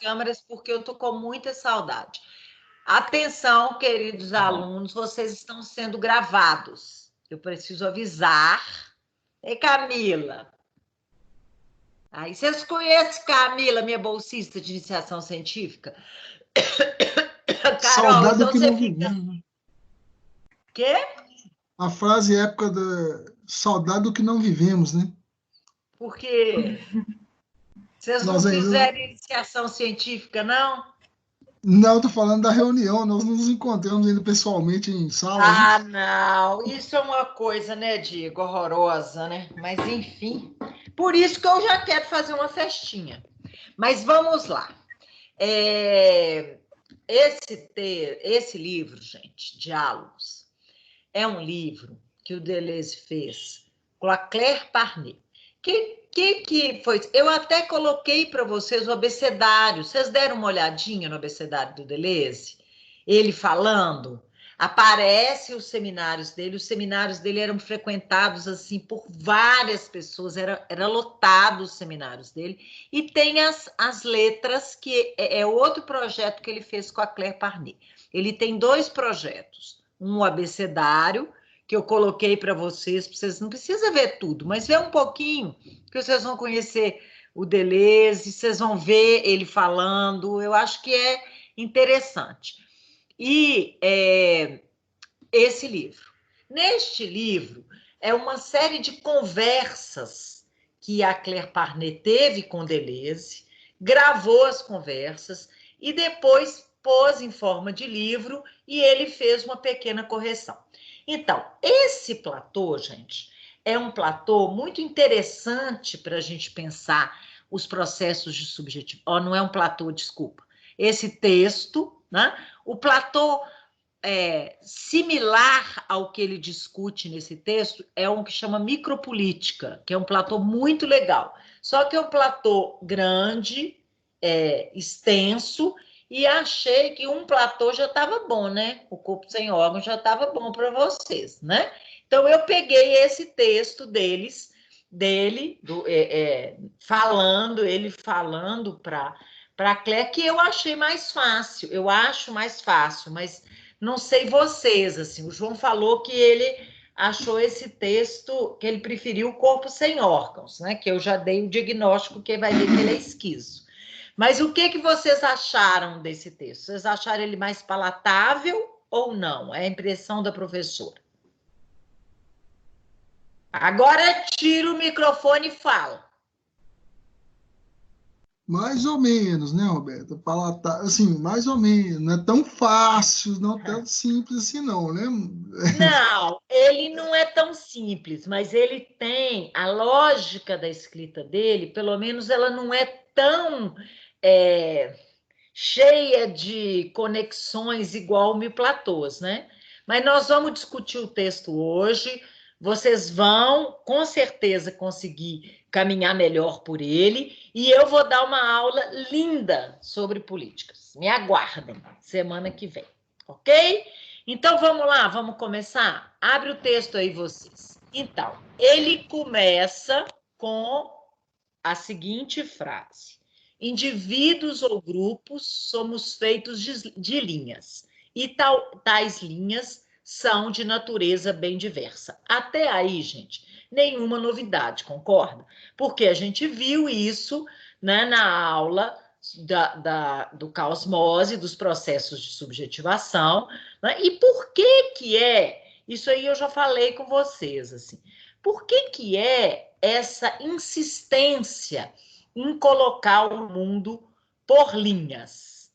câmeras porque eu estou com muita saudade. Atenção, queridos alunos, vocês estão sendo gravados. Eu preciso avisar. Ei, Camila. Aí, vocês conhecem Camila, minha bolsista de iniciação científica? Carol, Saudade então do que você não fica... vivemos, né? Quê? A frase época da saudade do que não vivemos, né? Porque vocês não Nós ainda fizeram iniciação científica, não? não, tô falando da reunião, nós nos encontramos ainda pessoalmente em sala, né? Ah, não, isso é uma coisa, né, Diego, horrorosa, né? Mas, enfim, por isso que eu já quero fazer uma festinha. Mas vamos lá. Esse livro, gente, Diálogos, é um livro que o Deleuze fez com a Claire Parnet. Que foi? Eu até coloquei para vocês o abecedário. Vocês deram uma olhadinha no abecedário do Deleuze? Ele falando, aparece os seminários dele eram frequentados assim por várias pessoas, era lotado os seminários dele, e tem as letras, que é outro projeto que ele fez com a Claire Parnet. Ele tem 2 projetos, um abecedário, que eu coloquei para vocês não precisam ver tudo, mas vê um pouquinho, que vocês vão conhecer o Deleuze, vocês vão ver ele falando, eu acho que é interessante. E esse livro. Neste livro, é uma série de conversas que a Claire Parnet teve com Deleuze, gravou as conversas e depois pôs em forma de livro e ele fez uma pequena correção. Então, esse platô, gente, é um platô muito interessante para a gente pensar os processos de subjetivo. Não é um platô, desculpa. Esse texto, né? O platô similar ao que ele discute nesse texto é um que chama micropolítica, que é um platô muito legal. Só que é um platô grande, extenso, e achei que um platô já estava bom, né? O Corpo Sem Órgãos já estava bom para vocês, né? Então, eu peguei esse texto dele falando para a Claire, que eu achei mais fácil, eu acho mais fácil, mas não sei vocês, assim, o João falou que ele achou esse texto, que ele preferiu o Corpo Sem Órgãos, né? Que eu já dei o diagnóstico, que vai ver que ele é esquizo. Mas o que vocês acharam desse texto? Vocês acharam ele mais palatável ou não? É a impressão da professora. Agora tira o microfone e fala. Mais ou menos, né, Roberta? Assim, mais ou menos. Não é tão fácil, não tão simples assim, não, né? Não, ele não é tão simples, mas ele tem a lógica da escrita dele, pelo menos ela não é tão cheia de conexões igual o Mil Platôs, né? Mas nós vamos discutir o texto hoje, vocês vão, com certeza, conseguir caminhar melhor por ele, e eu vou dar uma aula linda sobre políticas. Me aguardem, semana que vem, ok? Então, vamos lá, vamos começar? Abre o texto aí, vocês. Então, ele começa com a seguinte frase: indivíduos ou grupos somos feitos de linhas, e tais linhas são de natureza bem diversa. Até aí, gente, nenhuma novidade, concorda? Porque a gente viu isso, né, na aula do caosmose, dos processos de subjetivação, né? E por que é? Isso aí eu já falei com vocês, assim. Por que é essa insistência em colocar o mundo por linhas?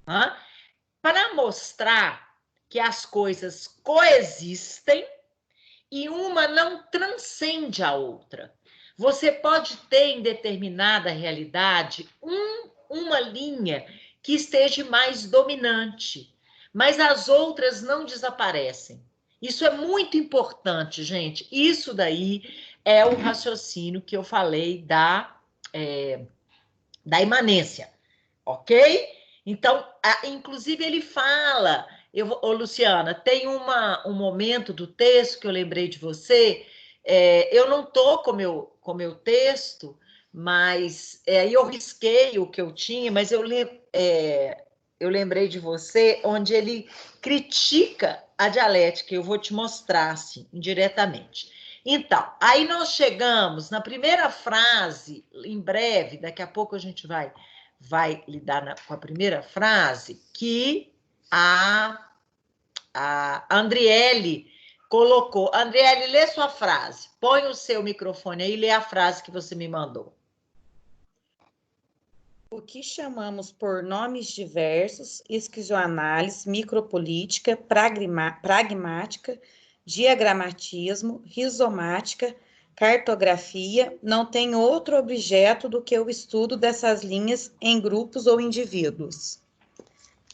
Né? Para mostrar que as coisas coexistem e uma não transcende a outra. Você pode ter em determinada realidade uma linha que esteja mais dominante, mas as outras não desaparecem. Isso é muito importante, gente. Isso daí é o raciocínio que eu falei da imanência, ok? Então, inclusive, ele fala... Luciana, tem um momento do texto que eu lembrei de você. Eu não estou com o meu texto, mas aí eu risquei o que eu tinha, mas eu lembrei de você, onde ele critica a dialética, eu vou te mostrar, assim, indiretamente. Então, aí nós chegamos na primeira frase, em breve, daqui a pouco a gente vai lidar com a primeira frase, que a Andriele colocou. Andriele, lê sua frase. Põe o seu microfone aí e lê a frase que você me mandou. O que chamamos por nomes diversos, esquizoanálise, micropolítica, pragmática, diagramatismo, rizomática, cartografia, não tem outro objeto do que o estudo dessas linhas em grupos ou indivíduos.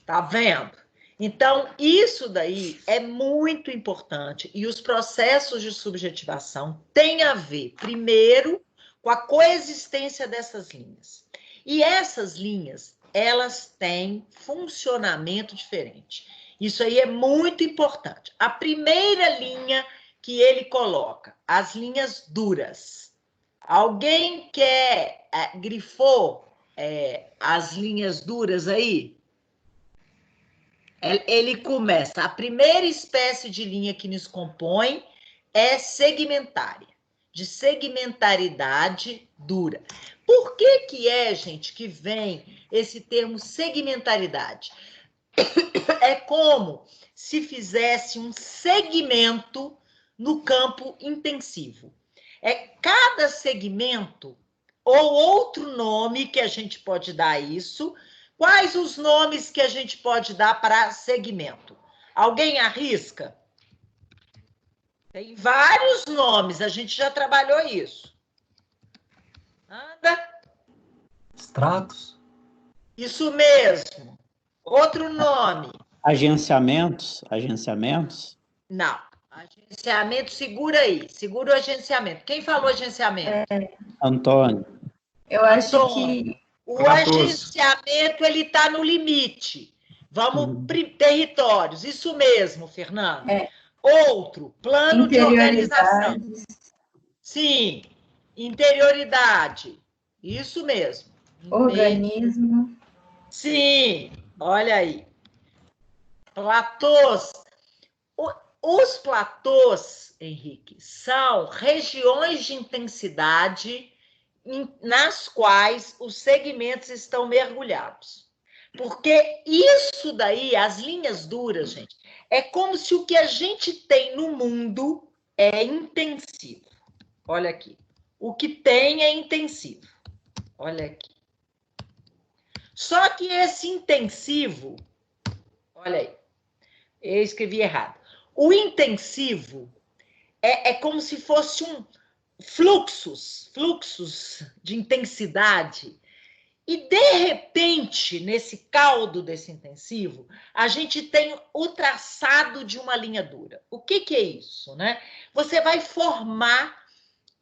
Tá vendo? Então, isso daí é muito importante. E os processos de subjetivação têm a ver, primeiro, com a coexistência dessas linhas. E essas linhas, elas têm funcionamento diferente. Isso aí é muito importante. A primeira linha que ele coloca, as linhas duras. Alguém grifou as linhas duras aí? Ele começa, a primeira espécie de linha que nos compõe é segmentária, de segmentaridade dura. Por que é, gente, que vem esse termo segmentaridade? É como se fizesse um segmento no campo intensivo. Cada segmento, ou outro nome que a gente pode dar a isso. Quais os nomes que a gente pode dar para segmento? Alguém arrisca? Tem vários nomes, a gente já trabalhou isso. Anda? Estratos. Isso mesmo. Outro nome. Agenciamentos. Não. Agenciamento, segura aí. Segura o agenciamento. Quem falou agenciamento? Antônio. Eu acho que... O agenciamento, ele está no limite. Vamos territórios. Isso mesmo, Fernando. Outro, plano de organização. Sim, interioridade. Isso mesmo. Organismo. Sim, olha aí. Platôs. Os platôs, Henrique, são regiões de intensidade nas quais os segmentos estão mergulhados. Porque isso daí, as linhas duras, gente, é como se o que a gente tem no mundo é intensivo. Olha aqui. O que tem é intensivo. Olha aqui. Só que esse intensivo, olha aí, eu escrevi errado. O intensivo é como se fosse fluxos de intensidade. E, de repente, nesse caldo desse intensivo, a gente tem o traçado de uma linha dura. O que é isso, né? Você vai formar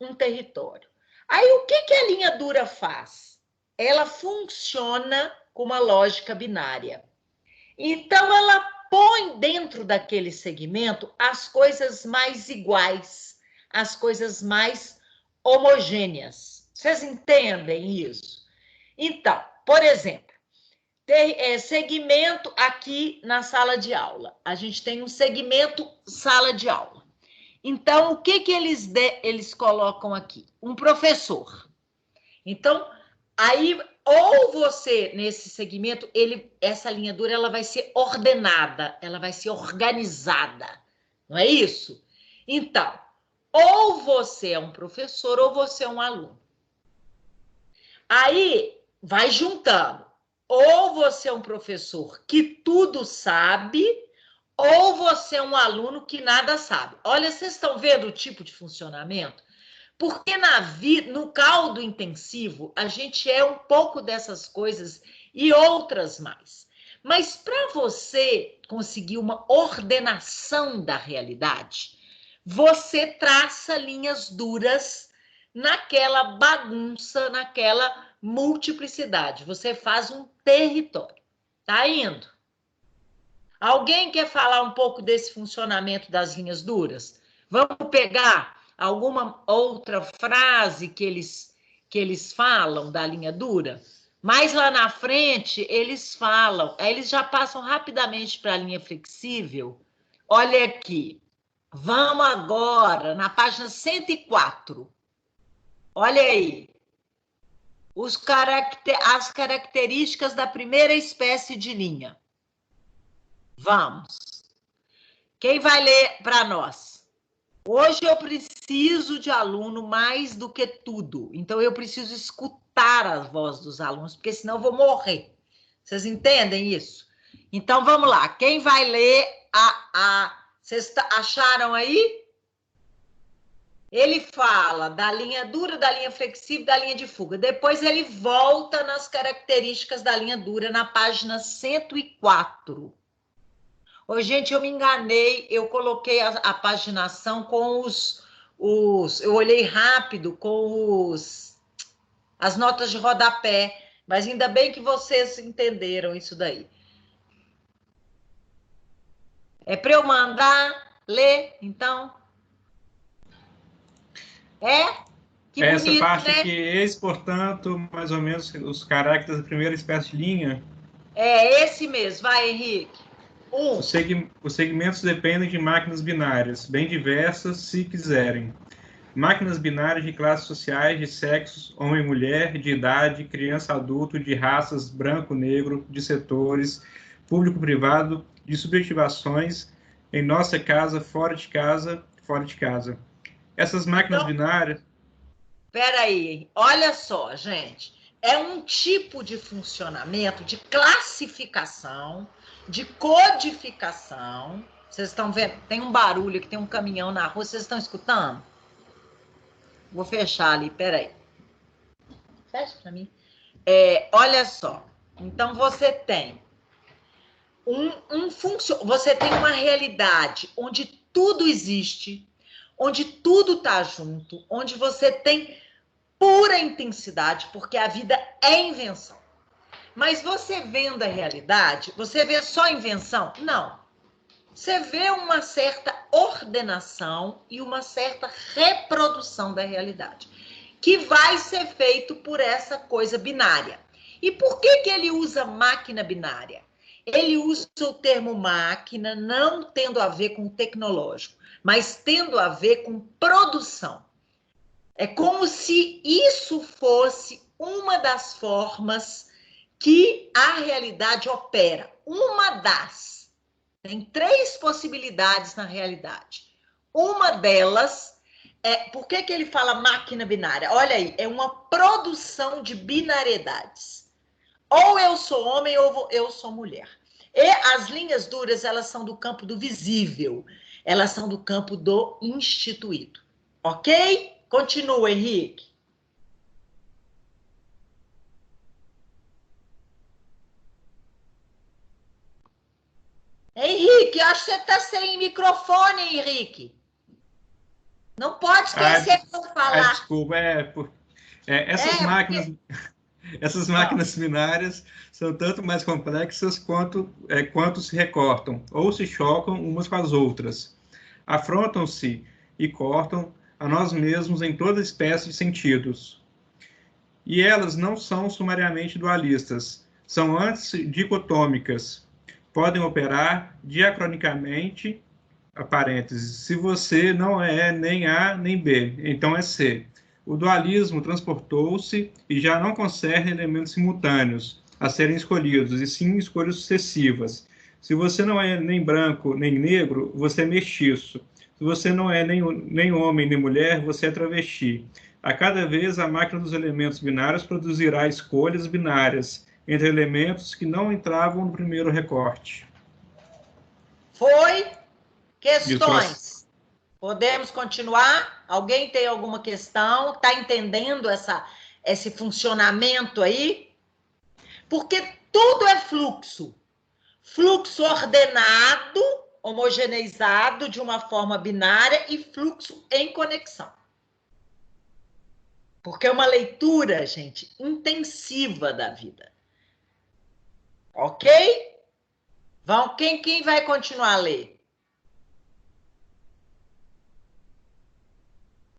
um território. Aí, o que a linha dura faz? Ela funciona com uma lógica binária. Então, ela põe dentro daquele segmento as coisas mais iguais, as coisas mais homogêneas. Vocês entendem isso? Então, por exemplo, segmento aqui na sala de aula. A gente tem um segmento sala de aula. Então, o que eles colocam aqui? Um professor. Então, aí, ou você, nesse segmento, essa linha dura ela vai ser ordenada, ela vai ser organizada. Não é isso? Então, ou você é um professor ou você é um aluno. Aí, vai juntando. Ou você é um professor que tudo sabe, ou você é um aluno que nada sabe. Olha, vocês estão vendo o tipo de funcionamento? Porque no caldo intensivo, a gente é um pouco dessas coisas e outras mais. Mas para você conseguir uma ordenação da realidade, você traça linhas duras naquela bagunça, naquela multiplicidade. Você faz um território. Tá indo? Alguém quer falar um pouco desse funcionamento das linhas duras? Vamos pegar alguma outra frase que que eles falam da linha dura? Mas lá na frente, eles falam, aí eles já passam rapidamente para a linha flexível. Olha aqui, vamos agora na página 104. Olha aí, as características da primeira espécie de linha. Vamos. Quem vai ler para nós? Hoje eu preciso de aluno mais do que tudo. Então, eu preciso escutar a voz dos alunos, porque senão eu vou morrer. Vocês entendem isso? Então, vamos lá. Quem vai ler Vocês acharam aí? Ele fala da linha dura, da linha flexível, da linha de fuga. Depois ele volta nas características da linha dura na página 104. Ô, gente, eu me enganei, eu coloquei a paginação com eu olhei rápido com as notas de rodapé, mas ainda bem que vocês entenderam isso daí. É para eu mandar ler, então? Que essa bonito, parte né? aqui, esse, portanto, mais ou menos os caracteres da primeira espécie de linha. É esse mesmo, vai, Henrique. Os segmentos dependem de máquinas binárias, bem diversas, se quiserem. Máquinas binárias de classes sociais, de sexos, homem e mulher, de idade, criança adulto, de raças, branco, negro, de setores, público-privado, de subjetivações, em nossa casa, fora de casa, fora de casa. Essas máquinas binárias... Espera aí, olha só, gente. É um tipo de funcionamento, de classificação, de codificação. Vocês estão vendo? Tem um barulho aqui, tem um caminhão na rua. Vocês estão escutando? Vou fechar ali, peraí. Fecha para mim. Olha só. Então, você tem você tem uma realidade onde tudo existe, onde tudo está junto, onde você tem pura intensidade, porque a vida é invenção. Mas você vendo a realidade, você vê só invenção? Não. Você vê uma certa ordenação e uma certa reprodução da realidade, que vai ser feito por essa coisa binária. E por que ele usa máquina binária? Ele usa o termo máquina não tendo a ver com o tecnológico, mas tendo a ver com produção. É como se isso fosse uma das formas que a realidade opera. Uma das. Tem 3 possibilidades na realidade. Uma delas por que ele fala máquina binária? Olha aí, é uma produção de binariedades. Ou eu sou homem ou eu sou mulher. E as linhas duras, elas são do campo do visível. Elas são do campo do instituído. Ok? Continua, Henrique. Henrique, acho que você está sem microfone, Henrique. Não pode esquecer de falar. Desculpa, essas máquinas binárias são tanto mais complexas quanto se recortam, ou se chocam umas com as outras. Afrontam-se e cortam a nós mesmos em toda espécie de sentidos. E elas não são sumariamente dualistas, são antes dicotômicas. Podem operar diacronicamente, parênteses, se você não é nem A nem B, então é C. O dualismo transportou-se e já não concerne elementos simultâneos a serem escolhidos, e sim escolhas sucessivas. Se você não é nem branco nem negro, você é mestiço. Se você não é nem homem nem mulher, você é travesti. A cada vez, a máquina dos elementos binários produzirá escolhas binárias entre elementos que não entravam no primeiro recorte. Foi? Questões? Podemos continuar? Alguém tem alguma questão? Está entendendo esse funcionamento aí? Porque tudo é fluxo. Fluxo ordenado, homogeneizado de uma forma binária e fluxo em conexão. Porque é uma leitura, gente, intensiva da vida. Ok? Quem vai continuar a ler?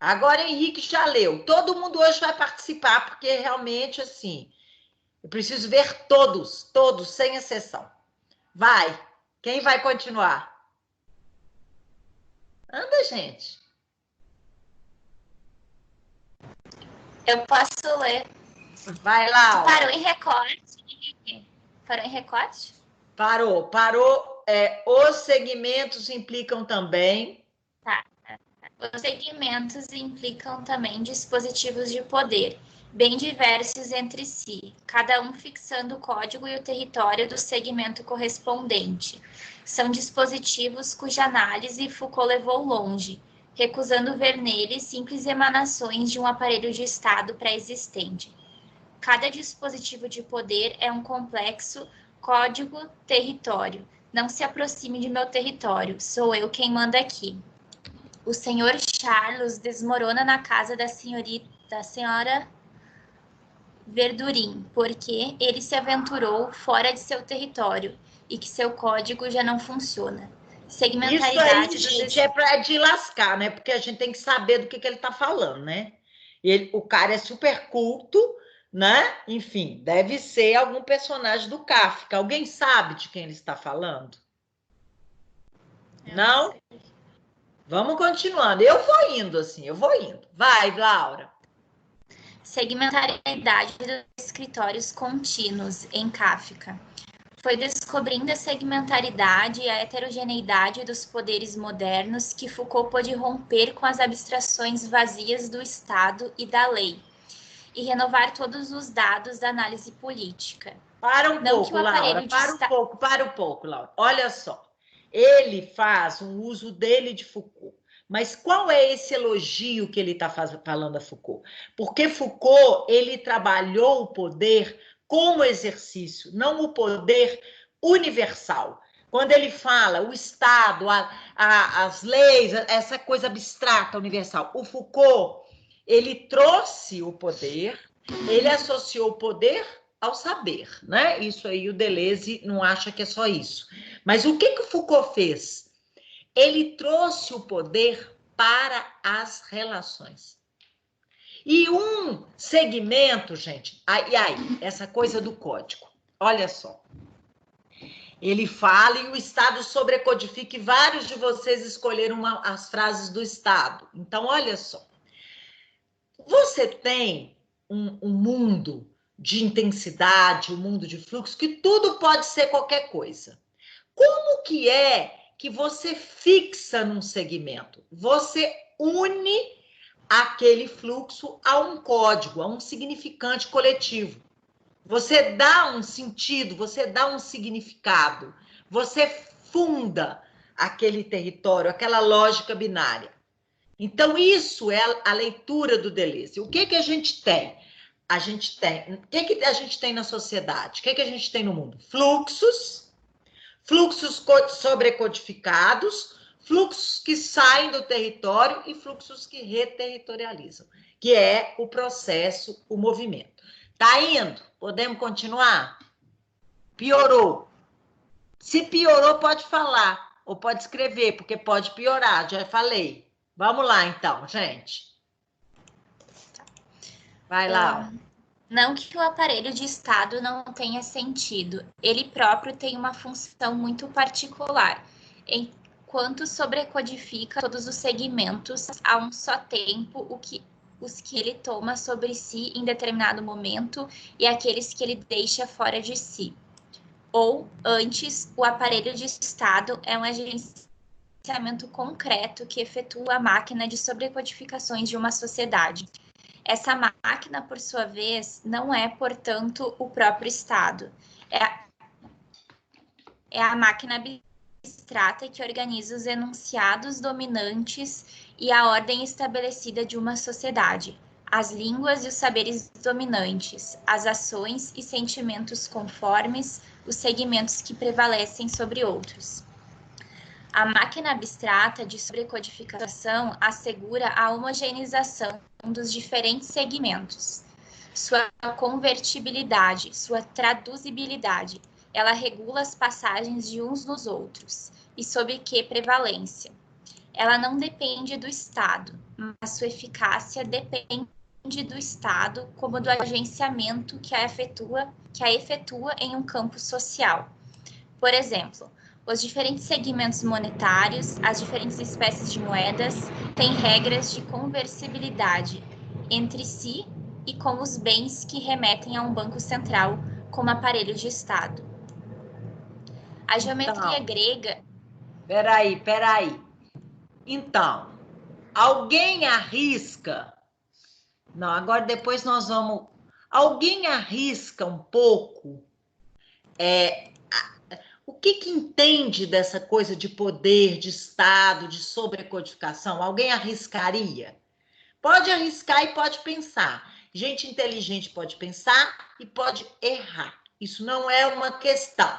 Agora Henrique já leu. Todo mundo hoje vai participar, porque realmente, assim, eu preciso ver todos, sem exceção. Vai. Quem vai continuar? Anda, gente. Eu posso ler. Vai lá. Parou em recorte. Parou em recorte? Parou. Os segmentos implicam também. Tá. Os segmentos implicam também dispositivos de poder, bem diversos entre si, cada um fixando o código e o território do segmento correspondente. São dispositivos cuja análise Foucault levou longe, recusando ver neles simples emanações de um aparelho de Estado pré-existente. Cada dispositivo de poder é um complexo código-território. Não se aproxime de meu território, sou eu quem manda aqui. O senhor Charles desmorona na casa da senhora Verdurin, porque ele se aventurou fora de seu território e que seu código já não funciona. Segmentaridade Isso aí, gente, é para de lascar, né? Porque a gente tem que saber do que ele está falando, né? O cara é super culto, né? Enfim, deve ser algum personagem do Kafka. Alguém sabe de quem ele está falando? Não? Vamos continuando. Eu vou indo, assim, Vai, Laura. Segmentaridade dos escritórios contínuos em Kafka. Foi descobrindo a segmentaridade e a heterogeneidade dos poderes modernos que Foucault pôde romper com as abstrações vazias do Estado e da lei e renovar todos os dados da análise política. Para um pouco, Laura. Para um pouco, Laura. Olha só. Ele faz um uso dele de Foucault. Mas qual é esse elogio que ele está falando a Foucault? Porque Foucault, ele trabalhou o poder como exercício, não o poder universal. Quando ele fala o Estado, as leis, essa coisa abstrata, universal. O Foucault, ele trouxe o poder, ele associou o poder ao saber, né? Isso aí o Deleuze não acha que é só isso. Mas o que o Foucault fez? Ele trouxe o poder para as relações. E um segmento, gente, essa coisa do código. Olha só. Ele fala e o Estado sobrecodifica, e vários de vocês escolheram as frases do Estado. Então, olha só. Você tem um mundo de intensidade, um mundo de fluxo, que tudo pode ser qualquer coisa. Como que é que você fixa num segmento? Você une aquele fluxo a um código, a um significante coletivo. Você dá um sentido, você dá um significado, você funda aquele território, aquela lógica binária. Então, isso é a leitura do Deleuze. O que a gente tem? O que a gente tem na sociedade? O que a gente tem no mundo? Fluxos sobrecodificados, fluxos que saem do território e fluxos que reterritorializam, que é o processo, o movimento. Tá indo? Podemos continuar? Piorou. Se piorou, pode falar, ou pode escrever, porque pode piorar, já falei. Vamos lá, então, gente. Vai lá. Não que o aparelho de Estado não tenha sentido. Ele próprio tem uma função muito particular, enquanto sobrecodifica todos os segmentos a um só tempo, os que ele toma sobre si em determinado momento e aqueles que ele deixa fora de si. Ou, antes, o aparelho de Estado é um agenciamento concreto que efetua a máquina de sobrecodificações de uma sociedade. Essa máquina, por sua vez, não é, portanto, o próprio Estado. É a máquina abstrata que organiza os enunciados dominantes e a ordem estabelecida de uma sociedade, as línguas e os saberes dominantes, as ações e sentimentos conformes, os segmentos que prevalecem sobre outros. A máquina abstrata de sobrecodificação assegura a homogeneização dos diferentes segmentos, sua convertibilidade, sua traduzibilidade. Ela regula as passagens de uns nos outros e sob que prevalência. ela não depende do Estado, mas sua eficácia depende do Estado como do agenciamento que a efetua em um campo social. Por exemplo, os diferentes segmentos monetários, as diferentes espécies de moedas, têm regras de conversibilidade entre si e com os bens que remetem a um banco central como aparelho de Estado. A geometria grega... Peraí. Então, alguém arrisca... Não, agora depois nós vamos... Alguém arrisca um pouco... O que entende dessa coisa de poder, de Estado, de sobrecodificação? Alguém arriscaria? Pode arriscar e pode pensar. Gente inteligente pode pensar e pode errar. Isso não é uma questão.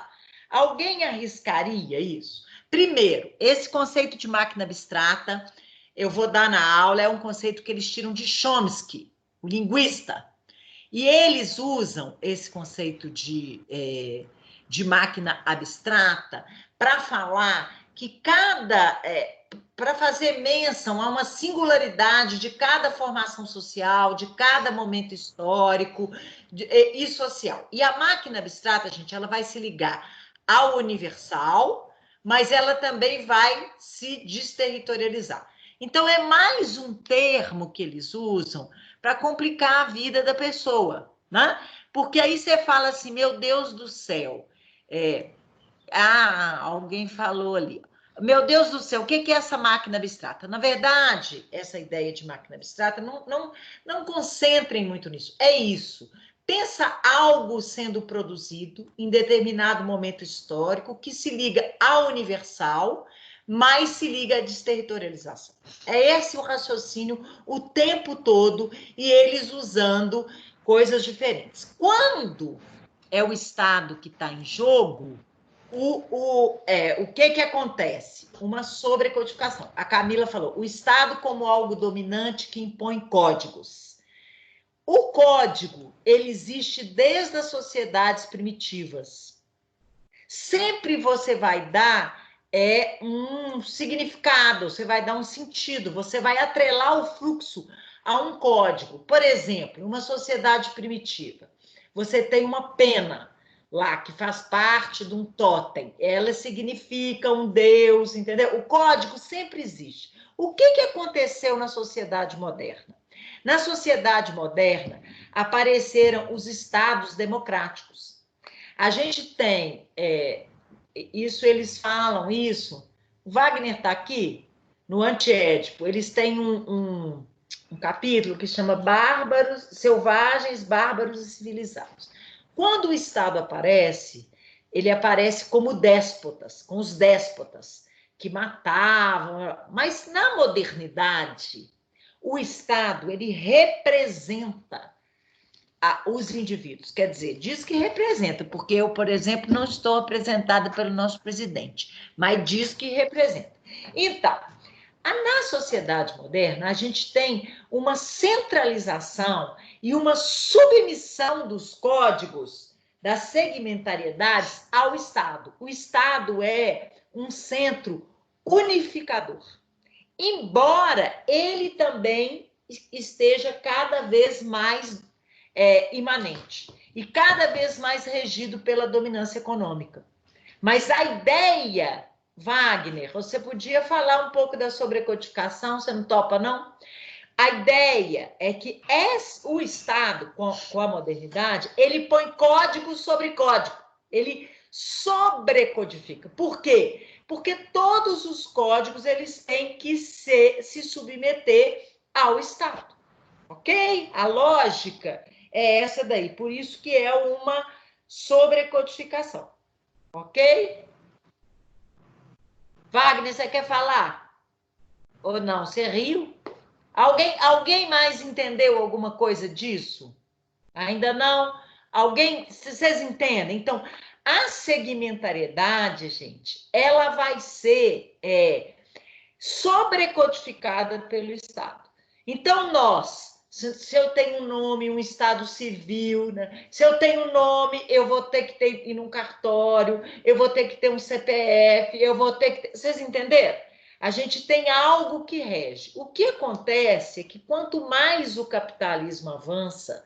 Alguém arriscaria isso? Primeiro, esse conceito de máquina abstrata, eu vou dar na aula, é um conceito que eles tiram de Chomsky, o linguista. E eles usam esse conceito de máquina abstrata para falar que para fazer menção a uma singularidade de cada formação social, de cada momento histórico e social. E a máquina abstrata, gente, ela vai se ligar ao universal, mas ela também vai se desterritorializar. Então, é mais um termo que eles usam para complicar a vida da pessoa, né? Porque aí você fala assim, meu Deus do céu, alguém falou ali, meu Deus do céu, o que é essa máquina abstrata? Na verdade, essa ideia de máquina abstrata, não concentrem muito nisso, é isso. Pensa algo sendo produzido em determinado momento histórico que se liga ao universal, mas se liga à desterritorialização. É esse o raciocínio o tempo todo e eles usando coisas diferentes. Quando é o Estado que está em jogo, o que acontece? Uma sobrecodificação. A Camila falou, o Estado como algo dominante que impõe códigos. O código, ele existe desde as sociedades primitivas. Sempre você vai dar um significado, você vai dar um sentido, você vai atrelar o fluxo a um código. Por exemplo, uma sociedade primitiva, você tem uma pena lá que faz parte de um totem, ela significa um deus, entendeu? O código sempre existe. O que aconteceu na sociedade moderna? Na sociedade moderna, apareceram os estados democráticos. A gente tem, isso eles falam, isso. O Wagner está aqui, no Antiédipo, eles têm um capítulo que chama Bárbaros, Selvagens, Bárbaros e Civilizados. Quando o Estado aparece, ele aparece como déspotas, com os déspotas, que matavam. Mas na modernidade, o Estado, ele representa os indivíduos. Quer dizer, diz que representa, porque eu, por exemplo, não estou representada pelo nosso presidente, mas diz que representa. Então, na sociedade moderna, a gente tem uma centralização e uma submissão dos códigos, das segmentariedades ao Estado. O Estado é um centro unificador, embora ele também esteja cada vez mais imanente e cada vez mais regido pela dominância econômica. Mas a ideia... Wagner, você podia falar um pouco da sobrecodificação, você não topa, não? A ideia é que o Estado, com a modernidade, ele põe código sobre código, ele sobrecodifica. Por quê? Porque todos os códigos eles têm que se submeter ao Estado, ok? A lógica é essa daí, por isso que é uma sobrecodificação, ok? Wagner, você quer falar? Ou não? Você riu? Alguém mais entendeu alguma coisa disso? Ainda não? Vocês entendem? Então, a segmentariedade, gente, ela vai ser sobrecodificada pelo Estado. Então, se eu tenho um nome, um estado civil, né? Se eu tenho um nome, eu vou ter que ir num cartório, eu vou ter que ter um CPF, eu vou ter que ter... Vocês entenderam? A gente tem algo que rege. O que acontece é que quanto mais o capitalismo avança,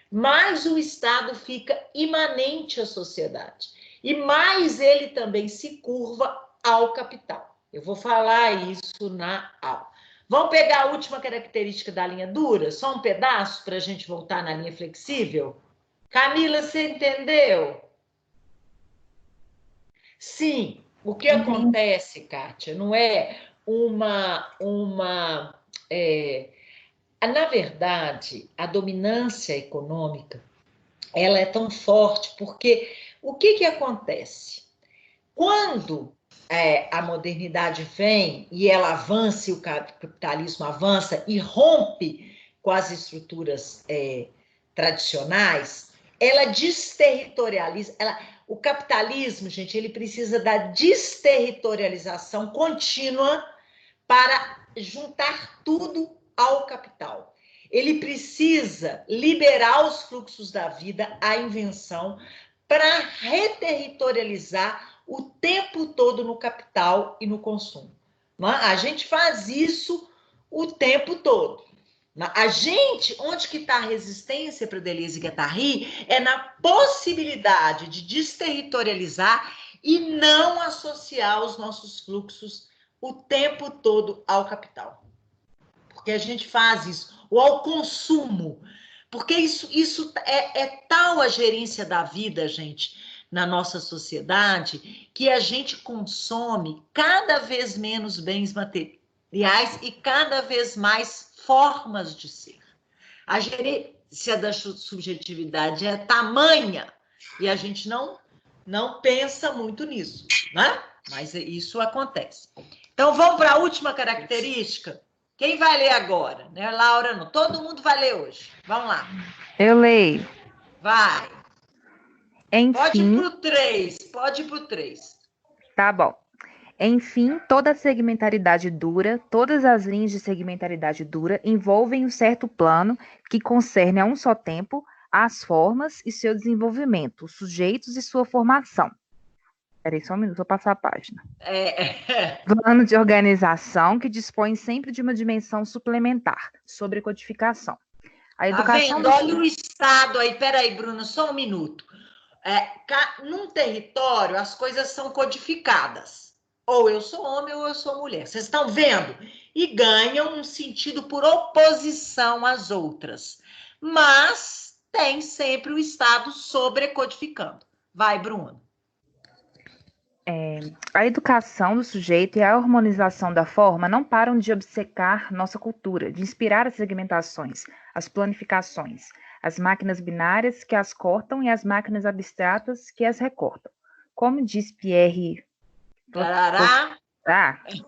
mais o Estado fica imanente à sociedade e mais ele também se curva ao capital. Eu vou falar isso na aula. Vamos pegar a última característica da linha dura? Só um pedaço para a gente voltar na linha flexível? Camila, você entendeu? Sim. O que acontece, Kátia, não é na verdade, a dominância econômica, ela é tão forte porque o que acontece? Quando a modernidade vem e ela avança, e o capitalismo avança e rompe com as estruturas tradicionais, ela desterritorializa. O capitalismo, gente, ele precisa da desterritorialização contínua para juntar tudo ao capital. Ele precisa liberar os fluxos da vida, a invenção, para reterritorializar o tempo todo no capital e no consumo. A gente faz isso o tempo todo. A gente, onde que está a resistência para Deleuze e Guattari, é na possibilidade de desterritorializar e não associar os nossos fluxos o tempo todo ao capital. Porque a gente faz isso, ou ao consumo, porque isso é tal a gerência da vida, gente, na nossa sociedade, que a gente consome cada vez menos bens materiais e cada vez mais formas de ser. A gerência da subjetividade é tamanha e a gente não pensa muito nisso, né? Mas isso acontece. Então, vamos para a última característica? Quem vai ler agora? Né, Laura? Não. Todo mundo vai ler hoje. Vamos lá. Eu leio. Vai. Enfim, pode ir para o 3. Tá bom. Enfim, toda segmentaridade dura, todas as linhas de segmentaridade dura envolvem um certo plano que concerne a um só tempo as formas e seu desenvolvimento, os sujeitos e sua formação. Peraí, só um minuto, vou passar a página. Plano de organização que dispõe sempre de uma dimensão suplementar, sobre codificação. A educação Olha o Estado aí, peraí, Bruna, só um minuto. Num território, as coisas são codificadas. Ou eu sou homem ou eu sou mulher. Vocês estão vendo? E ganham um sentido por oposição às outras. Mas tem sempre o Estado sobrecodificando. Vai, Bruno. A educação do sujeito e a harmonização da forma não param de obcecar nossa cultura, de inspirar as segmentações, as planificações, as máquinas binárias que as cortam e as máquinas abstratas que as recortam. Como diz Pierre...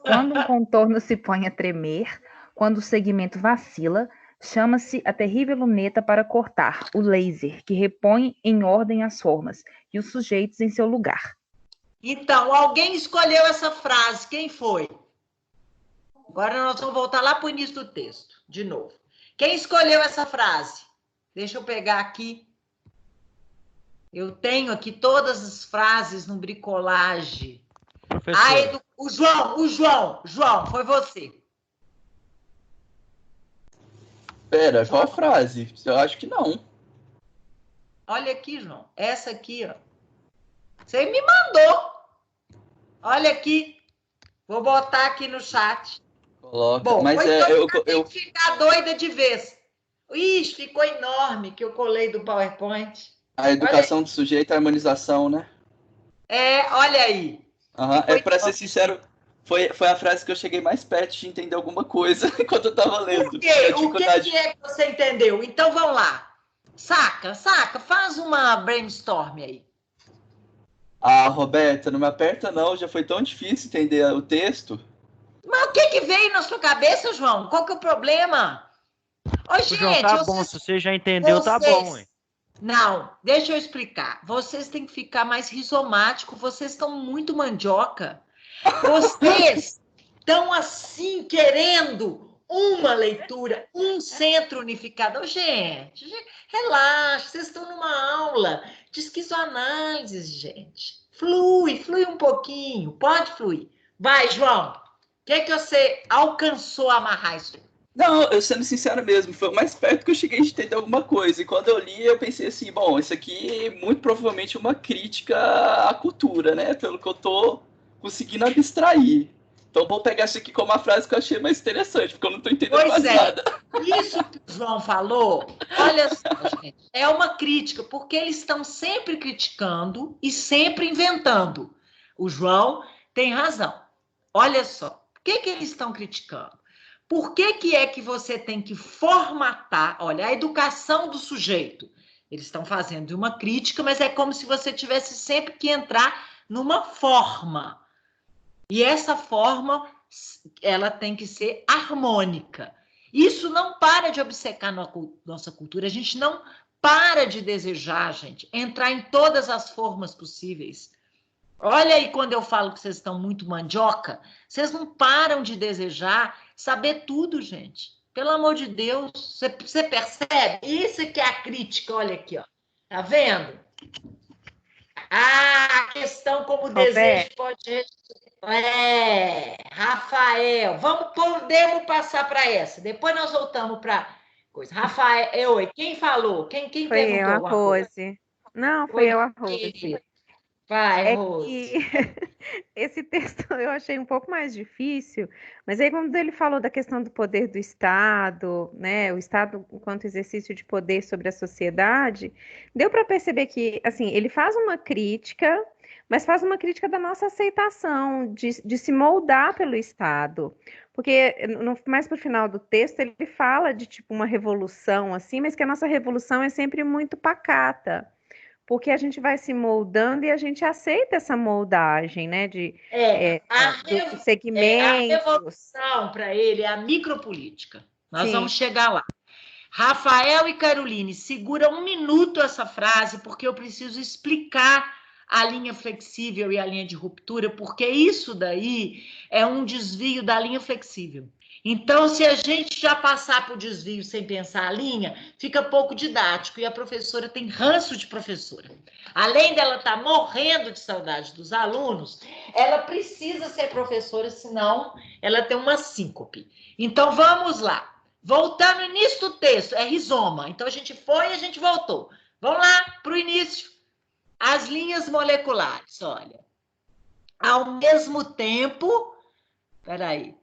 Quando um contorno se põe a tremer, quando o segmento vacila, chama-se a terrível luneta para cortar, o laser, que repõe em ordem as formas e os sujeitos em seu lugar. Então, alguém escolheu essa frase, quem foi? Agora nós vamos voltar lá para o início do texto, de novo. Quem escolheu essa frase? Deixa eu pegar aqui. Eu tenho aqui todas as frases no bricolage. O João, foi você. Pera, qual a frase? Eu acho que não. Olha aqui, João. Essa aqui, ó. Você me mandou. Olha aqui. Vou botar aqui no chat. Coloca. Bom, mas eu ficar doida de vez. Ixi, ficou enorme que eu colei do PowerPoint. A educação do sujeito, a harmonização, né? Olha aí. Para ser sincero, foi a frase que eu cheguei mais perto de entender alguma coisa enquanto eu estava lendo. O que é que você entendeu? Então, vamos lá. Saca, faz uma brainstorm aí. Roberta, não me aperta não, já foi tão difícil entender o texto. Mas o que veio na sua cabeça, João? Qual que é o problema? Gente, João, tá bom, se você já entendeu, tá bom, hein? Não, deixa eu explicar. Vocês têm que ficar mais rizomático, vocês estão muito mandioca. Vocês estão assim, querendo uma leitura, um centro unificado. Gente, relaxa, vocês estão numa aula de esquizoanálise, gente. Flui um pouquinho, pode fluir. Vai, João. que você alcançou a amarrar isso? Não, eu sendo sincero mesmo, foi o mais perto que eu cheguei de entender alguma coisa. E quando eu li, eu pensei assim, bom, isso aqui é muito provavelmente uma crítica à cultura, né? Pelo que eu tô conseguindo abstrair. Então vou pegar isso aqui como uma frase que eu achei mais interessante, porque eu não tô entendendo quase nada. Isso que o João falou, olha só, gente, é uma crítica, porque eles estão sempre criticando e sempre inventando. O João tem razão. Olha só, por que eles estão criticando? Por que é que você tem que formatar, olha, a educação do sujeito? Eles estão fazendo uma crítica, mas é como se você tivesse sempre que entrar numa forma. E essa forma, ela tem que ser harmônica. Isso não para de obcecar nossa cultura. A gente não para de desejar, gente, entrar em todas as formas possíveis. Olha aí, quando eu falo que vocês estão muito mandioca, vocês não param de desejar saber tudo, gente. Pelo amor de Deus, você percebe? Isso que é a crítica, olha aqui, ó. Tá vendo? A questão como desejo pode... Rafael, podemos passar para essa. Depois nós voltamos para coisa. Rafael, quem falou? Quem foi perguntou eu, a alguma coisa? Rose. Não, foi eu, a Rose. Vai, Rose. Esse texto eu achei um pouco mais difícil, mas aí quando ele falou da questão do poder do Estado, né, o Estado enquanto exercício de poder sobre a sociedade, deu para perceber que, assim, ele faz uma crítica, mas faz uma crítica da nossa aceitação, de se moldar pelo Estado. Porque mais para o final do texto ele fala de tipo uma revolução, assim, mas que a nossa revolução é sempre muito pacata. Porque a gente vai se moldando e a gente aceita essa moldagem, né? Dos segmentos. A revolução para ele é a micropolítica. Nós vamos chegar lá. Rafael e Caroline, segura 1 minuto essa frase, porque eu preciso explicar a linha flexível e a linha de ruptura, porque isso daí é um desvio da linha flexível. Então, se a gente já passar por desvio sem pensar a linha, fica pouco didático e a professora tem ranço de professora. Além dela estar morrendo de saudade dos alunos, ela precisa ser professora, senão ela tem uma síncope. Então, vamos lá. Voltando no início do texto, é rizoma. Então, a gente foi e a gente voltou. Vamos lá para o início. As linhas moleculares, olha. Ao mesmo tempo... Peraí.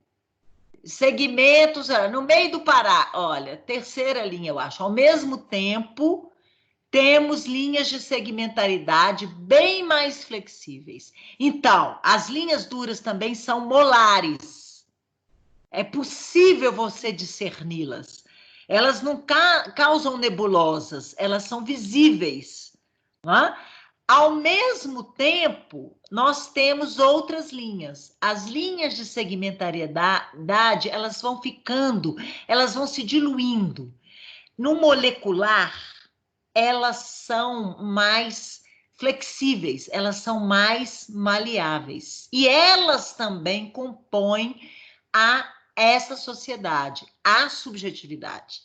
Segmentos, no meio do Pará, olha, terceira linha, eu acho. Ao mesmo tempo, temos linhas de segmentaridade bem mais flexíveis. Então, as linhas duras também são molares. É possível você discerni-las. Elas não causam nebulosas, elas são visíveis. Não é? Ao mesmo tempo, nós temos outras linhas. As linhas de segmentariedade, elas vão ficando, elas vão se diluindo. No molecular, elas são mais flexíveis, elas são mais maleáveis. E elas também compõem essa sociedade, a subjetividade.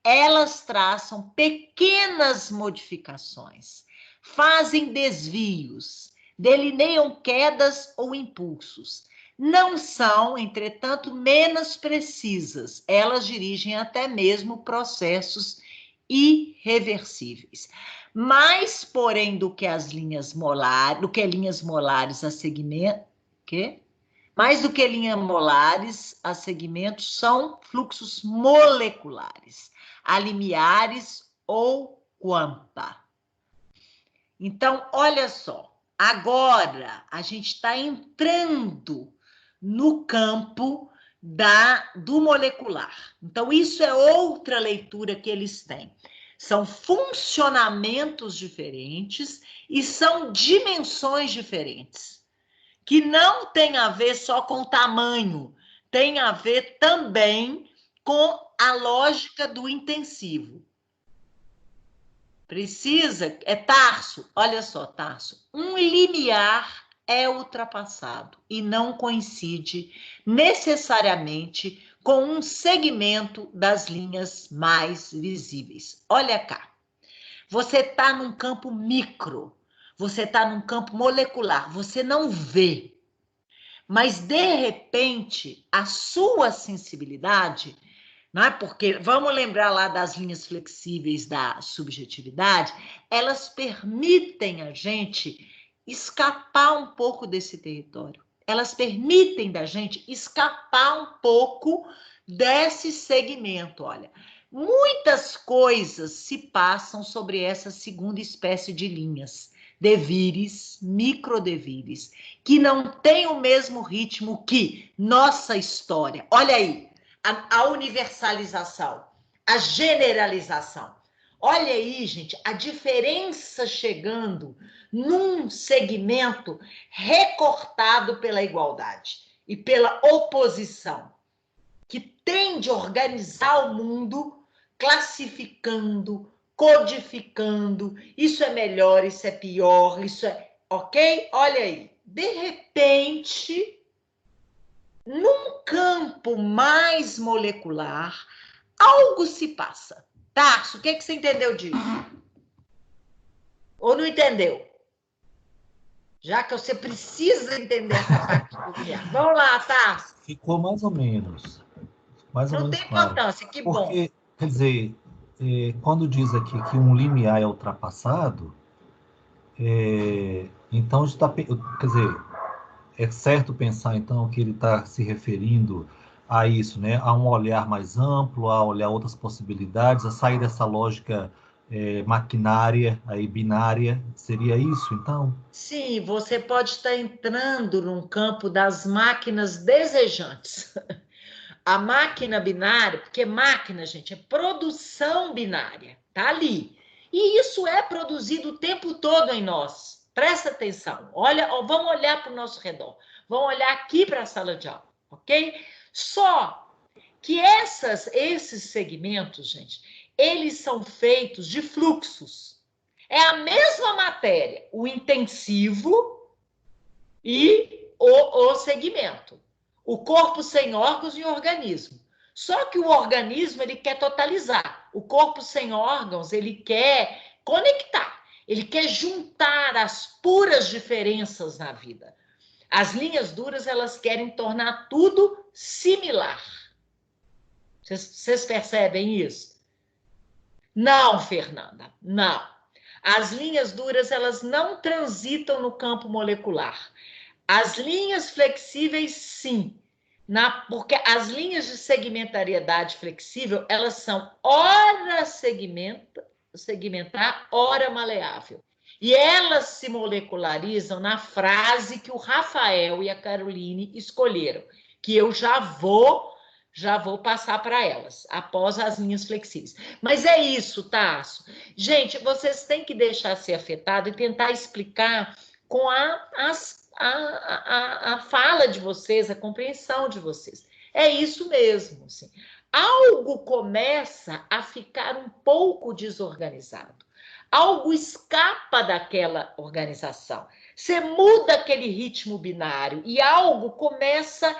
Elas traçam pequenas modificações, fazem desvios, delineiam quedas ou impulsos. Não são, entretanto, menos precisas. Elas dirigem até mesmo processos irreversíveis. Mais, porém, do que as linhas molares, a segmento, mais do que linhas molares a segmentos são fluxos moleculares, alimiares ou quanta. Então, olha só, agora a gente está entrando no campo do molecular. Então, isso é outra leitura que eles têm. São funcionamentos diferentes e são dimensões diferentes, que não tem a ver só com o tamanho, tem a ver também com a lógica do intensivo. Precisa, Tarso, olha só, Tarso, um limiar é ultrapassado e não coincide necessariamente com um segmento das linhas mais visíveis. Olha cá, você está num campo micro, você está num campo molecular, você não vê, Mas, de repente, a sua sensibilidade, não é? Porque vamos lembrar lá das linhas flexíveis da subjetividade, elas permitem a gente escapar um pouco desse território. Elas permitem da gente escapar um pouco desse segmento. Olha, muitas coisas se passam sobre essa segunda espécie de linhas, devires, microdevires, que não tem o mesmo ritmo que nossa história. Olha aí, a universalização, a generalização. Olha aí, gente, a diferença chegando num segmento recortado pela igualdade e pela oposição, que tende a organizar o mundo classificando, codificando, isso é melhor, isso é pior, isso é... Ok? Olha aí, de repente, num campo mais molecular, algo se passa. Tarso, o que você entendeu disso? Ou não entendeu? Já que você precisa entender essa parte do limiar. Vamos lá, Tarso. Ficou mais ou menos. Não tem importância, que bom. Porque, quer dizer, quando diz aqui que um limiar é ultrapassado, então está, quer dizer, é certo pensar então que ele está se referindo a isso, né? A um olhar mais amplo, a olhar outras possibilidades, a sair dessa lógica maquinária, aí binária, seria isso, então? Sim, você pode estar entrando num campo das máquinas desejantes. A máquina binária, porque máquina, gente, é produção binária, tá ali. E isso é produzido o tempo todo em nós. Presta atenção, olha, vamos olhar para o nosso redor, vamos olhar aqui para a sala de aula, ok? Só que esses segmentos, gente, eles são feitos de fluxos. É a mesma matéria, o intensivo e o segmento. O corpo sem órgãos e o organismo. Só que o organismo, ele quer totalizar. O corpo sem órgãos, ele quer conectar. Ele quer juntar as puras diferenças na vida. As linhas duras, elas querem tornar tudo similar. Vocês percebem isso? Não, Fernanda, não. As linhas duras, elas não transitam no campo molecular. As linhas flexíveis, sim. Porque as linhas de segmentariedade flexível, elas são ora segmentar, ora maleável. E elas se molecularizam na frase que o Rafael e a Caroline escolheram, que eu já vou passar para elas, após as linhas flexíveis. Mas é isso, Tasso. Gente, vocês têm que deixar ser afetado e tentar explicar com a fala de vocês, a compreensão de vocês. É isso mesmo. Assim. Algo começa a ficar um pouco desorganizado. Algo escapa daquela organização. Você muda aquele ritmo binário e algo começa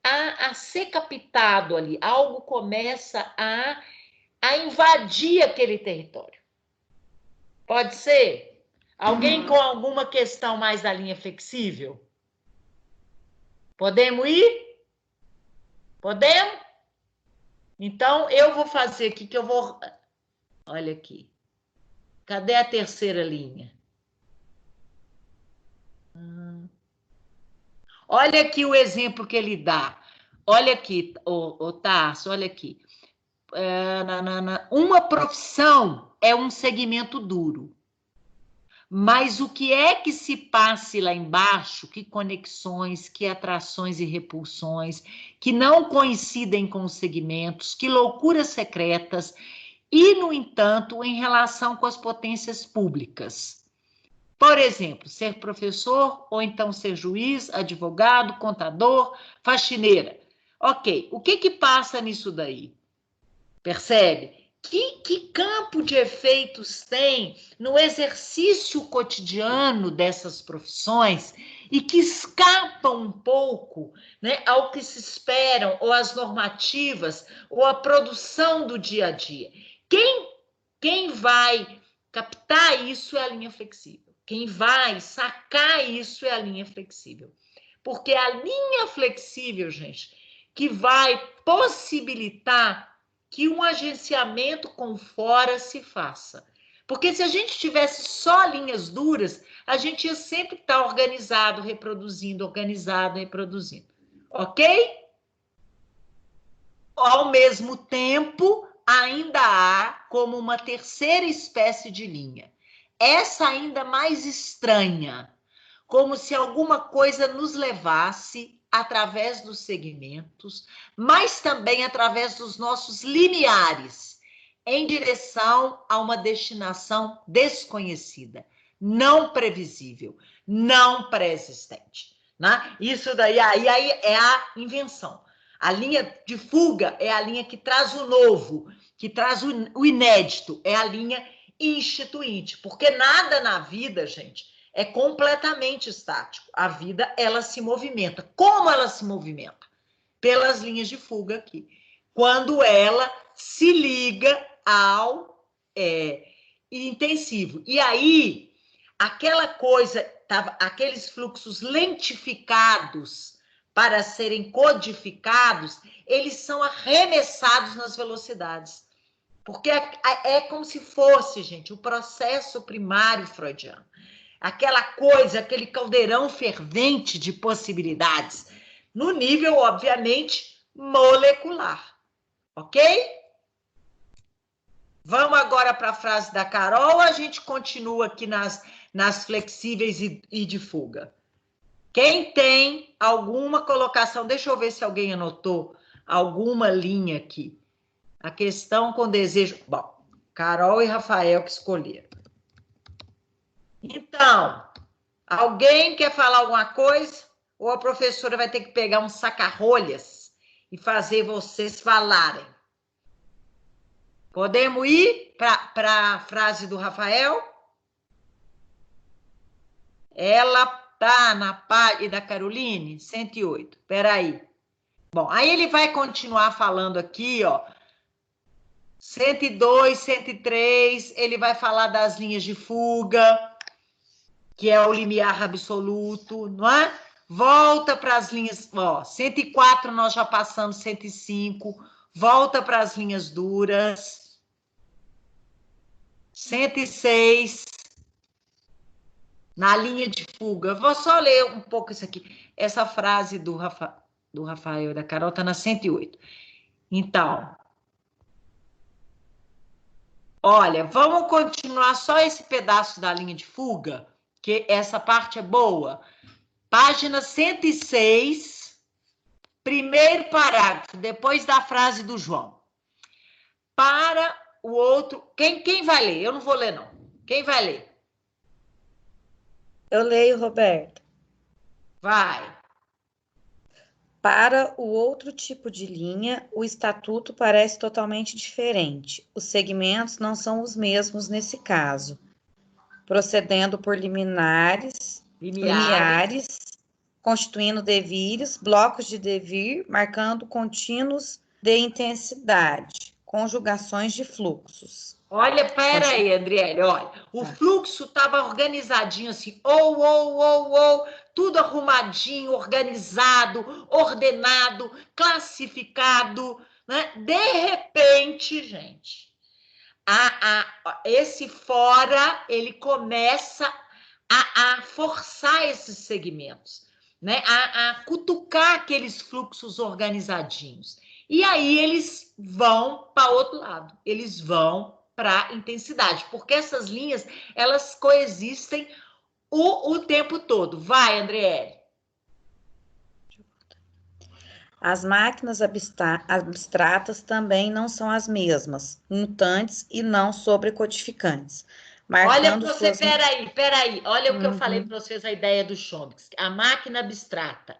a ser captado ali. Algo começa a invadir aquele território. Pode ser? Alguém com alguma questão mais da linha flexível? Podemos ir? Podemos? Então, eu vou fazer aqui que eu vou... Olha aqui. Cadê a terceira linha? Olha aqui o exemplo que ele dá. Olha aqui, o Tarso, olha aqui. Uma profissão é um segmento duro. Mas o que é que se passe lá embaixo, que conexões, que atrações e repulsões, que não coincidem com os segmentos, que loucuras secretas, e, no entanto, em relação com as potências públicas. Por exemplo, ser professor, ou então ser juiz, advogado, contador, faxineira. Ok, o que passa nisso daí? Percebe? Que campo de efeitos tem no exercício cotidiano dessas profissões e que escapam um pouco, né, ao que se esperam, ou as normativas, ou a produção do dia a dia. Quem vai captar isso é a linha flexível. Quem vai sacar isso é a linha flexível. porque é a linha flexível, gente, que vai possibilitar que um agenciamento com fora se faça. Porque se a gente tivesse só linhas duras, a gente ia sempre estar organizado, reproduzindo. Ok? Ao mesmo tempo, ainda há como uma terceira espécie de linha. Essa ainda mais estranha, como se alguma coisa nos levasse através dos segmentos, mas também através dos nossos limiares, em direção a uma destinação desconhecida, não previsível, não pré-existente. Né? Isso daí aí é a invenção. A linha de fuga é a linha que traz o novo, que traz o inédito, é a linha instituinte, porque nada na vida, gente, é completamente estático. A vida, ela se movimenta. Como ela se movimenta? Pelas linhas de fuga aqui. Quando ela se liga ao intensivo. E aí, aquela coisa, aqueles fluxos lentificados para serem codificados, eles são arremessados nas velocidades. Porque é como se fosse, gente, o processo primário freudiano. Aquela coisa, aquele caldeirão fervente de possibilidades, no nível, obviamente, molecular. Ok? Vamos agora para a frase da Carol, ou a gente continua aqui nas flexíveis e de fuga? Quem tem alguma colocação? Deixa eu ver se alguém anotou alguma linha aqui. A questão com desejo... Bom, Carol e Rafael que escolheram. Então, alguém quer falar alguma coisa? Ou a professora vai ter que pegar um saca-rolhas e fazer vocês falarem? Podemos ir para a frase do Rafael? Ela tá na página da Caroline, 108. Espera aí. Bom, aí ele vai continuar falando aqui, ó. 102, 103, ele vai falar das linhas de fuga, que é o limiar absoluto, não é? Volta para as linhas, ó, 104 nós já passamos, 105, volta para as linhas duras, 106, na linha de fuga. Vou só ler um pouco isso aqui. Essa frase do Rafael e da Carol está na 108. Então, olha, vamos continuar só esse pedaço da linha de fuga, que essa parte é boa. Página 106, primeiro parágrafo, depois da frase do João. Para o outro... Quem vai ler? Eu não vou ler, não. Quem vai ler? Eu leio, Roberto. Vai. Para o outro tipo de linha, o estatuto parece totalmente diferente. Os segmentos não são os mesmos nesse caso, procedendo por limiares, constituindo devires, blocos de devir, marcando contínuos de intensidade, conjugações de fluxos. Olha, pera aí, Andriele, olha, o fluxo estava organizadinho assim, tudo arrumadinho, organizado, ordenado, classificado, né? De repente, gente, esse fora, ele começa a forçar esses segmentos, né? A cutucar aqueles fluxos organizadinhos. E aí eles vão para outro lado, eles vão para intensidade, porque essas linhas, elas coexistem o tempo todo. Vai, Andriele. As máquinas abstratas também não são as mesmas, mutantes e não sobrecodificantes. Olha para você, peraí. Olha o que eu falei para vocês, a ideia do Chomsky. A máquina abstrata,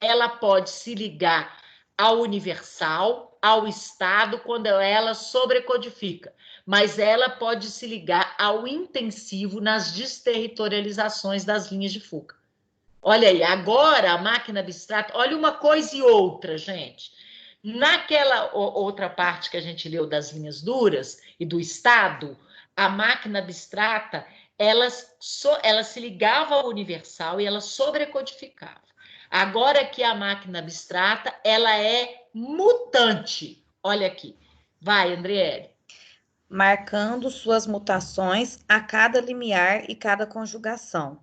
ela pode se ligar ao universal, ao estado, quando ela sobrecodifica. Mas ela pode se ligar ao intensivo nas desterritorializações das linhas de fuga. Olha aí, agora a máquina abstrata, olha uma coisa e outra, gente. Naquela outra parte que a gente leu das linhas duras e do estado, a máquina abstrata, ela se ligava ao universal e ela sobrecodificava. Agora que a máquina abstrata, ela é mutante. Olha aqui. Vai, Andriele. Marcando suas mutações a cada limiar e cada conjugação.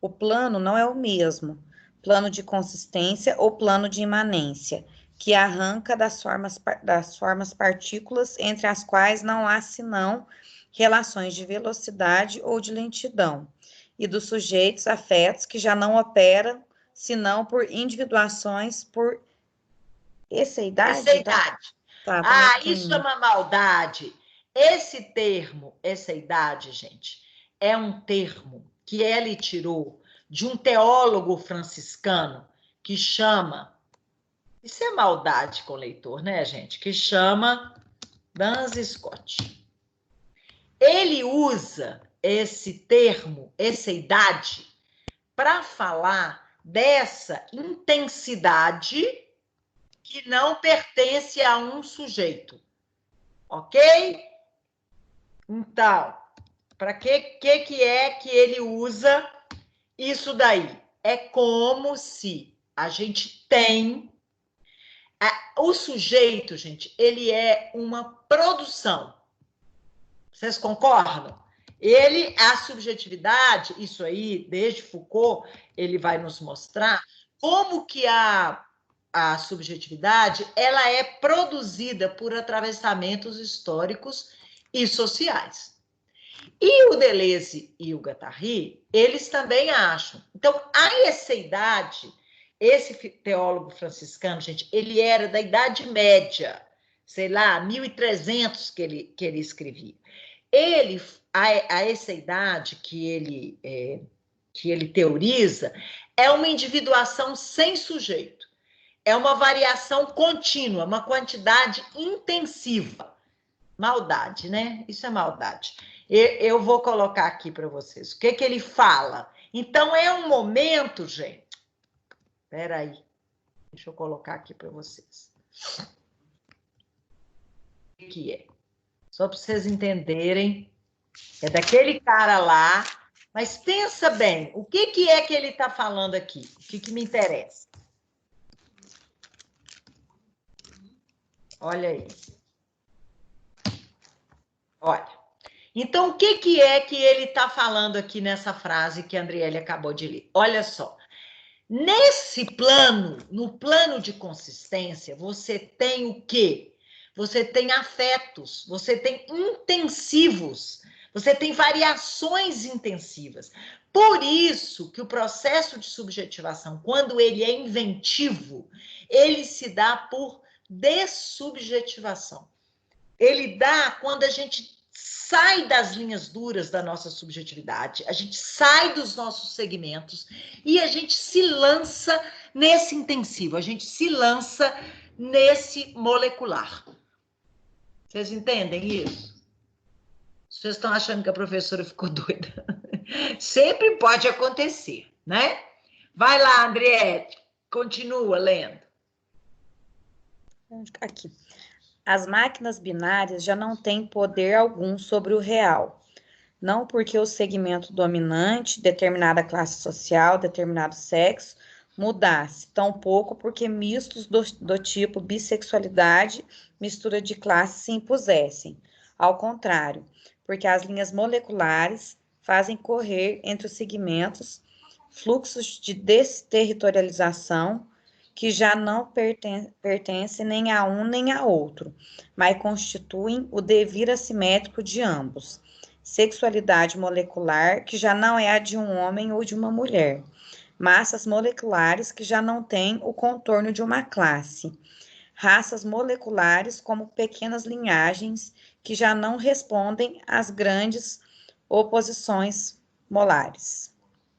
O plano não é o mesmo, plano de consistência ou plano de imanência, que arranca das formas partículas entre as quais não há senão relações de velocidade ou de lentidão, e dos sujeitos afetos que já não operam senão por individuações por esseidade. Tá, isso é uma maldade. Esse termo, esseidade, gente, é um termo que ele tirou de um teólogo franciscano que chama, isso é maldade com o leitor, né, gente? Que chama Duns Scott. Ele usa esse termo, esseidade, para falar dessa intensidade que não pertence a um sujeito, ok? Então, para que é que ele usa isso daí? É como se a gente tem... O sujeito, gente, ele é uma produção. Vocês concordam? A subjetividade, isso aí, desde Foucault, ele vai nos mostrar como que a subjetividade, ela é produzida por atravessamentos históricos e sociais. E o Deleuze e o Guattari, eles também acham. Então, a esseidade, esse teólogo franciscano, gente, ele era da Idade Média, sei lá, 1300 que ele escrevia. A esseidade que ele teoriza é uma individuação sem sujeito. É uma variação contínua, uma quantidade intensiva. Maldade, né? Isso é maldade. Eu vou colocar aqui para vocês. O que ele fala? Então, é um momento, gente. Espera aí. Deixa eu colocar aqui para vocês. O que é? Só para vocês entenderem. É daquele cara lá. Mas pensa bem. O que é que ele está falando aqui? O que me interessa? Olha aí. Olha. Então, o que é que ele está falando aqui nessa frase que a Andriele acabou de ler? Olha só. Nesse plano, no plano de consistência, você tem o quê? Você tem afetos, você tem intensivos, você tem variações intensivas. Por isso que o processo de subjetivação, quando ele é inventivo, ele se dá por dessubjetivação. Ele dá quando a gente sai das linhas duras da nossa subjetividade, a gente sai dos nossos segmentos e a gente se lança nesse intensivo, a gente se lança nesse molecular. Vocês entendem isso? Vocês estão achando que a professora ficou doida? Sempre pode acontecer, né? Vai lá, Andriette, continua lendo. Aqui. As máquinas binárias já não têm poder algum sobre o real. Não porque o segmento dominante, determinada classe social, determinado sexo, mudasse, tampouco porque mistos do tipo bissexualidade, mistura de classes se impusessem. Ao contrário, porque as linhas moleculares fazem correr entre os segmentos fluxos de desterritorialização que já não pertencem nem a um nem a outro, mas constituem o devir assimétrico de ambos. Sexualidade molecular, que já não é a de um homem ou de uma mulher. Massas moleculares, que já não têm o contorno de uma classe. Raças moleculares, como pequenas linhagens, que já não respondem às grandes oposições molares.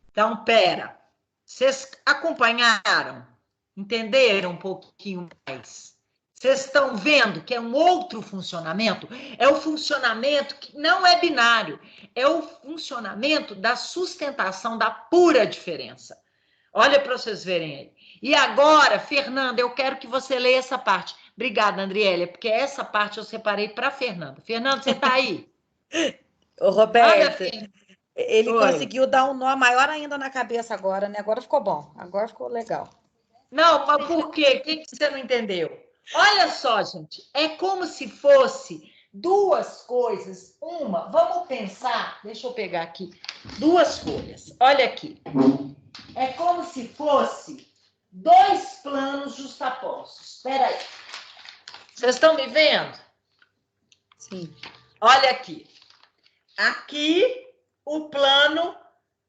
Então, pera, vocês acompanharam? Entenderam um pouquinho mais? Vocês estão vendo que é um outro funcionamento? É o funcionamento que não é binário, é o funcionamento da sustentação da pura diferença. Olha para vocês verem aí. E agora, Fernanda, eu quero que você leia essa parte. Obrigada, Andriele, porque essa parte eu separei para Fernanda. Fernanda, você está aí? Ô, Roberta, ele conseguiu dar um nó maior ainda na cabeça agora, né? Agora ficou bom, agora ficou legal. Não, mas por quê? O que você não entendeu? Olha só, gente, é como se fosse duas coisas. Uma, vamos pensar, deixa eu pegar aqui, duas folhas. Olha aqui. É como se fosse dois planos justapostos. Espera aí. Vocês estão me vendo? Sim. Olha aqui. Aqui, o plano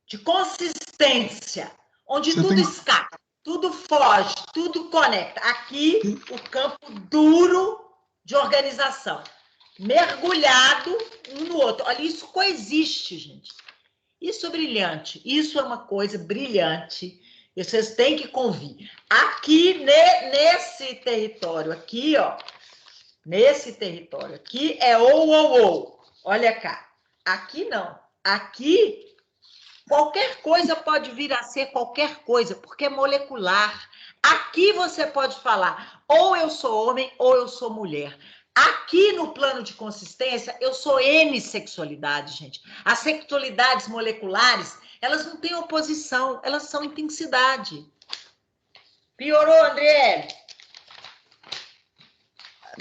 de consistência, onde tudo escapa, tudo foge, tudo conecta. Aqui, o campo duro de organização, mergulhado um no outro. Olha, isso coexiste, gente. Isso é brilhante. Isso é uma coisa brilhante. E vocês têm que convir. Aqui, nesse território aqui, ó, nesse território aqui é ou. Olha cá. Aqui não. Aqui, qualquer coisa pode vir a ser qualquer coisa, porque é molecular. Aqui você pode falar, ou eu sou homem, ou eu sou mulher. Aqui no plano de consistência, eu sou N-sexualidade, gente. As sexualidades moleculares, elas não têm oposição, elas são intensidade. Piorou, Andriele?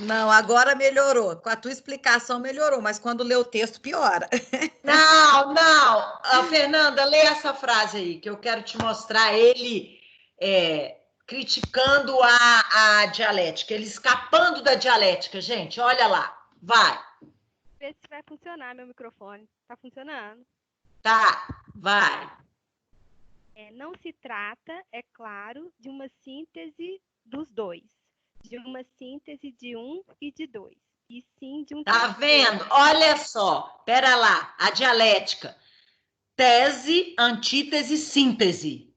Não, agora melhorou. Com a tua explicação melhorou, mas quando lê o texto piora. Não. Fernanda, lê essa frase aí, que eu quero te mostrar ele criticando a dialética, ele escapando da dialética, gente. Olha lá, vai. Vê se vai funcionar meu microfone. Tá funcionando? Tá, vai. Não se trata, é claro, de uma síntese dos dois. De uma síntese de um e de dois. E sim de um... Tá vendo? Olha só. Pera lá. A dialética. Tese, antítese, síntese.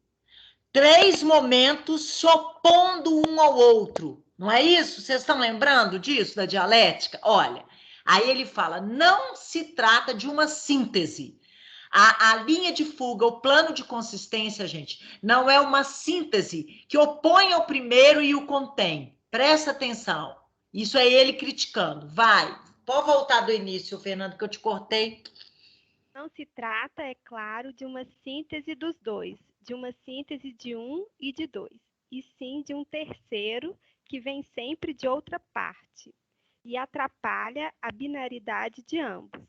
3 momentos se opondo um ao outro. Não é isso? Vocês estão lembrando disso, da dialética? Olha. Aí ele fala, não se trata de uma síntese. A linha de fuga, o plano de consistência, gente, não é uma síntese que opõe ao primeiro e o contém. Presta atenção. Isso é ele criticando. Vai. Pode voltar do início, Fernando, que eu te cortei. Não se trata, é claro, de uma síntese dos dois, de uma síntese de um e de dois, e sim de um terceiro que vem sempre de outra parte e atrapalha a binaridade de ambos,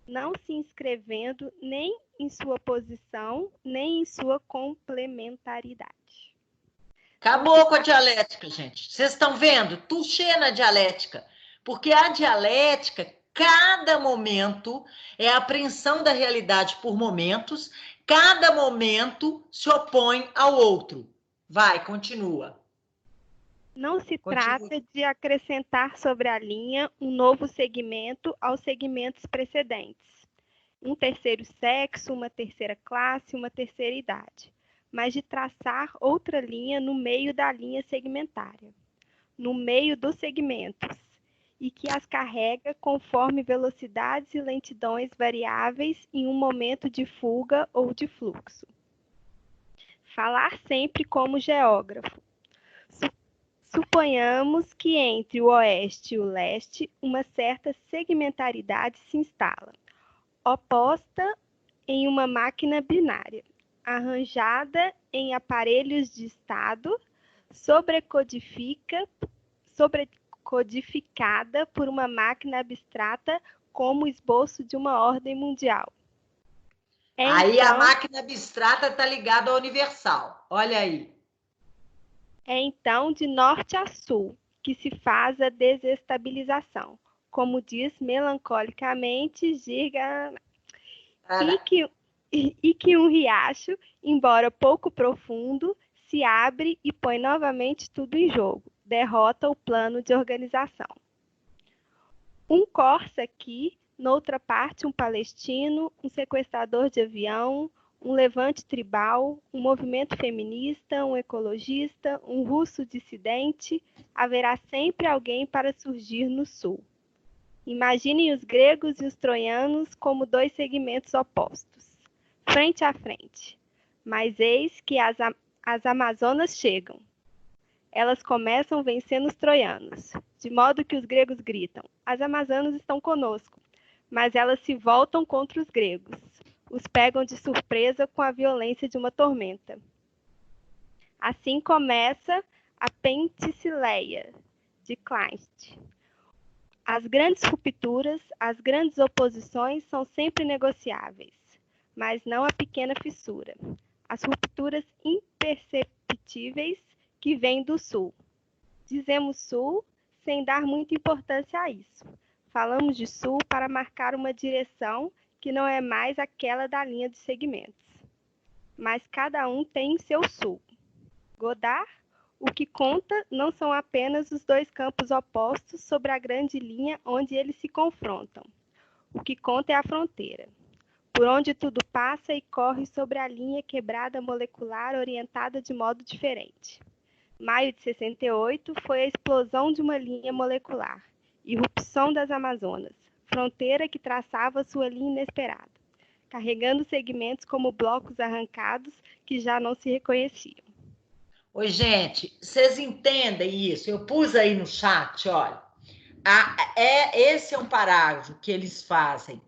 não se inscrevendo nem em sua posição, nem em sua complementaridade. Acabou com a dialética, gente. Vocês estão vendo? Tuxê na dialética. Porque a dialética, cada momento é a apreensão da realidade por momentos, cada momento se opõe ao outro. Vai, continua. Não se trata de acrescentar sobre a linha um novo segmento aos segmentos precedentes. Um terceiro sexo, uma terceira classe, uma terceira idade. Mas de traçar outra linha no meio da linha segmentária, no meio dos segmentos, e que as carrega conforme velocidades e lentidões variáveis em um momento de fuga ou de fluxo. Falar sempre como geógrafo. Suponhamos que entre o oeste e o leste uma certa segmentaridade se instala, oposta em uma máquina binária, arranjada em aparelhos de estado, sobrecodificada por uma máquina abstrata como esboço de uma ordem mundial. Aí a máquina abstrata está ligada à universal. Olha aí. É então de norte a sul que se faz a desestabilização, como diz melancolicamente Giga, e que um riacho, embora pouco profundo, se abre e põe novamente tudo em jogo, derrota o plano de organização. Um corsa aqui, noutra parte um palestino, um sequestrador de avião, um levante tribal, um movimento feminista, um ecologista, um russo dissidente, haverá sempre alguém para surgir no sul. Imaginem os gregos e os troianos como dois segmentos opostos, frente a frente. Mas eis que as amazonas chegam. Elas começam vencendo os troianos, de modo que os gregos gritam, as amazonas estão conosco, mas elas se voltam contra os gregos. Os pegam de surpresa com a violência de uma tormenta. Assim começa a Penthesilea, de Kleist. As grandes rupturas, as grandes oposições são sempre negociáveis, mas não a pequena fissura. As rupturas imperceptíveis que vêm do sul. Dizemos sul sem dar muita importância a isso. Falamos de sul para marcar uma direção que não é mais aquela da linha de segmentos. Mas cada um tem seu sul. Godard, o que conta não são apenas os dois campos opostos sobre a grande linha onde eles se confrontam. O que conta é a fronteira, por onde tudo passa e corre sobre a linha quebrada molecular orientada de modo diferente. Maio de 68 foi a explosão de uma linha molecular, irrupção das Amazonas, fronteira que traçava sua linha inesperada, carregando segmentos como blocos arrancados que já não se reconheciam. Oi, gente, vocês entendem isso? Eu pus aí no chat, olha. Esse é um parágrafo que eles fazem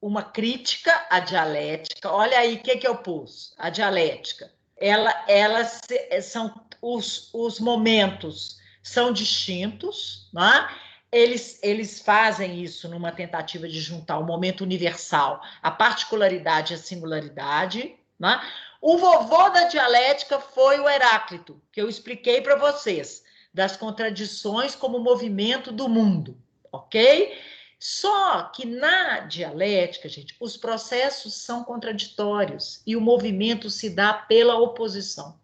uma crítica à dialética. Olha aí o que eu pus. A dialética. Elas são os momentos são distintos, né? Eles fazem isso numa tentativa de juntar o momento universal, a particularidade e a singularidade, né? O vovô da dialética foi o Heráclito, que eu expliquei para vocês, das contradições como movimento do mundo, ok? Só que na dialética, gente, os processos são contraditórios e o movimento se dá pela oposição.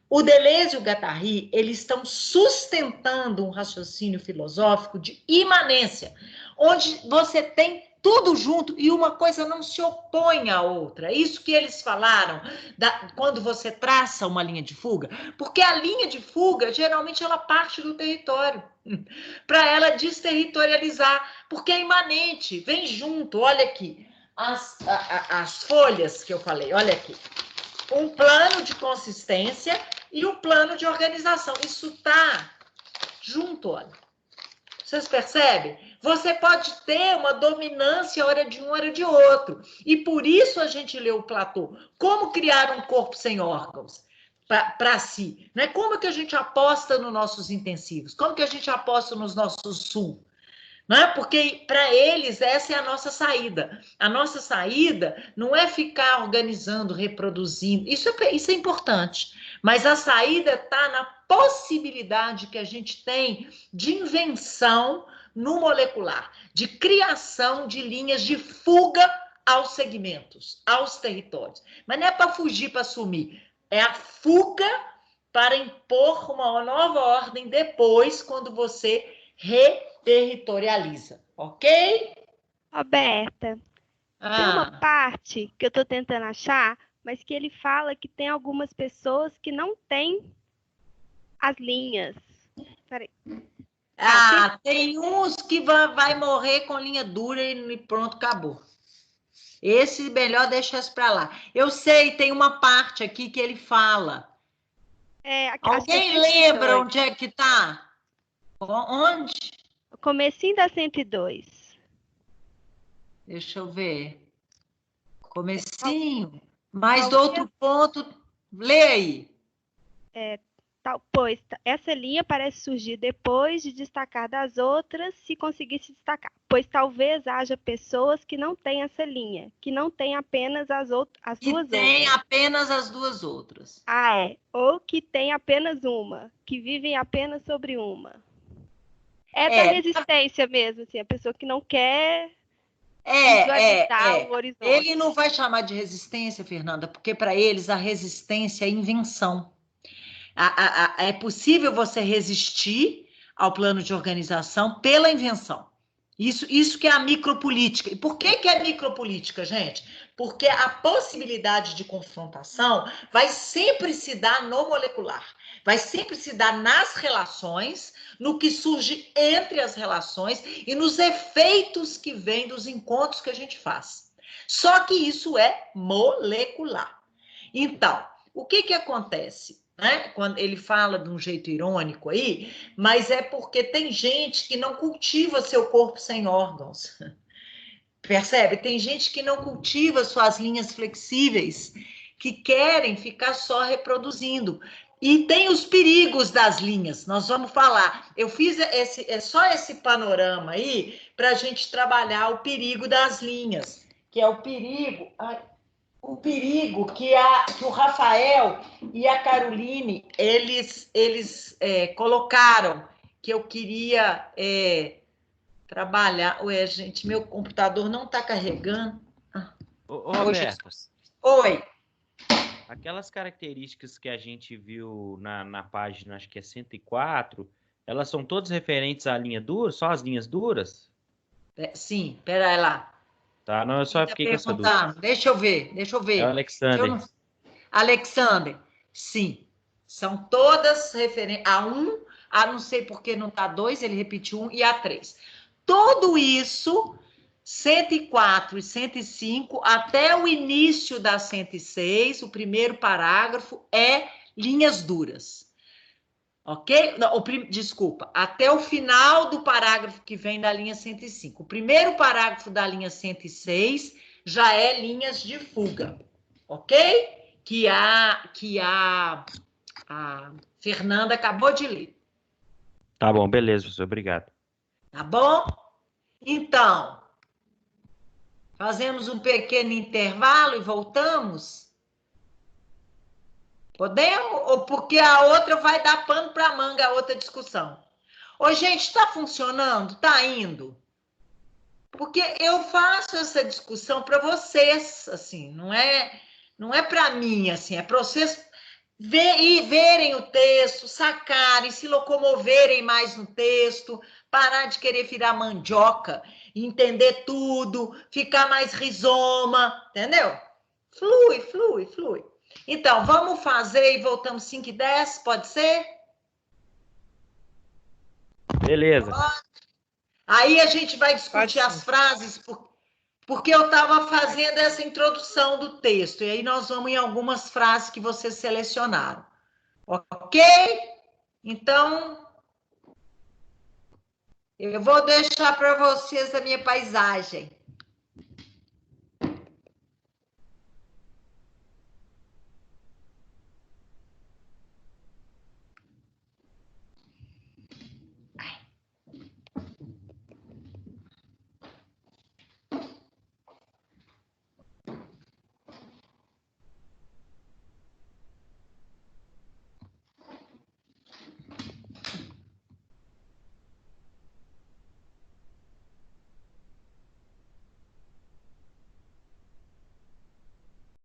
O Deleuze e o Guattari, eles estão sustentando um raciocínio filosófico de imanência, onde você tem tudo junto e uma coisa não se opõe à outra. É isso que eles falaram quando você traça uma linha de fuga, porque a linha de fuga, geralmente, ela parte do território, para ela desterritorializar, porque é imanente, vem junto. Olha aqui, as folhas que eu falei, olha aqui. Um plano de consistência e um plano de organização. Isso está junto, olha. Vocês percebem? Você pode ter uma dominância, hora de um, hora de outro. E por isso a gente leu Platão. Como criar um corpo sem órgãos para si? Né? Como que a gente aposta nos nossos intensivos? Como que a gente aposta nos nossos sul? Não é? Porque para eles essa é a nossa saída. A nossa saída não é ficar organizando, reproduzindo. Isso é importante. Mas a saída está na possibilidade que a gente tem de invenção no molecular, de criação de linhas de fuga aos segmentos, aos territórios. Mas não é para fugir, para sumir. É a fuga para impor uma nova ordem depois, quando você reterritorializa, ok? Roberta, tem uma parte que eu estou tentando achar, mas que ele fala que tem algumas pessoas que não têm as linhas. Peraí. Tem uns que vai morrer com linha dura e pronto, acabou. Esse melhor deixa isso para lá. Eu sei, tem uma parte aqui que ele fala. Alguém lembra onde é que está? Onde? O comecinho da 102. Deixa eu ver. Comecinho. Mas do outro ponto, lê aí. Pois essa linha parece surgir depois de destacar das outras, se conseguir se destacar. Pois talvez haja pessoas que não têm essa linha, que não têm apenas as duas outras. Tem apenas as duas outras. Ou que tem apenas uma, que vivem apenas sobre uma. Da resistência mesmo, assim, a pessoa que não quer visualizar o horizonte. Ele não vai chamar de resistência, Fernanda, porque para eles a resistência é invenção. É possível você resistir ao plano de organização pela invenção. Isso que é a micropolítica. E por que é micropolítica, gente? Porque a possibilidade de confrontação vai sempre se dar no molecular. Vai sempre se dar nas relações, no que surge entre as relações e nos efeitos que vêm dos encontros que a gente faz. Só que isso é molecular. Então, o que acontece? Né? Quando ele fala de um jeito irônico aí, mas é porque tem gente que não cultiva seu corpo sem órgãos. Percebe? Tem gente que não cultiva suas linhas flexíveis, que querem ficar só reproduzindo. E tem os perigos das linhas, nós vamos falar. Eu fiz só esse panorama aí para a gente trabalhar o perigo das linhas, que é o perigo que o Rafael e a Caroline, eles colocaram, que eu queria trabalhar. Ué, gente, meu computador não está carregando. Ô, Roberto. Oi. Aquelas características que a gente viu na página, acho que é 104, elas são todas referentes à linha dura? Só as linhas duras? Sim, pera lá. Tá, não, eu só fiquei com essa dúvida. Deixa eu ver. É o Alexander. Alexander, sim. São todas referentes a 1, a não sei porque não está 2, ele repetiu 1, e a 3. Tudo isso, 104 e 105, até o início da 106, o primeiro parágrafo, é linhas duras. Ok? Não, desculpa, até o final do parágrafo que vem da linha 105. O primeiro parágrafo da linha 106 já é linhas de fuga. Ok? Que a Fernanda acabou de ler. Tá bom, beleza, professor, obrigado. Tá bom? Então, fazemos um pequeno intervalo e voltamos? Podemos? Ou porque a outra vai dar pano para manga, a outra discussão. Ô, gente, está funcionando? Está indo? Porque eu faço essa discussão para vocês, assim, não é para mim, assim, é para vocês verem o texto, sacarem, se locomoverem mais no texto, parar de querer virar mandioca, entender tudo, ficar mais rizoma, entendeu? Flui. Então, vamos fazer e voltamos 5h10, pode ser? Beleza. Aí a gente vai discutir as frases, porque eu estava fazendo essa introdução do texto, e aí nós vamos em algumas frases que vocês selecionaram. Ok? Então, eu vou deixar para vocês a minha paisagem.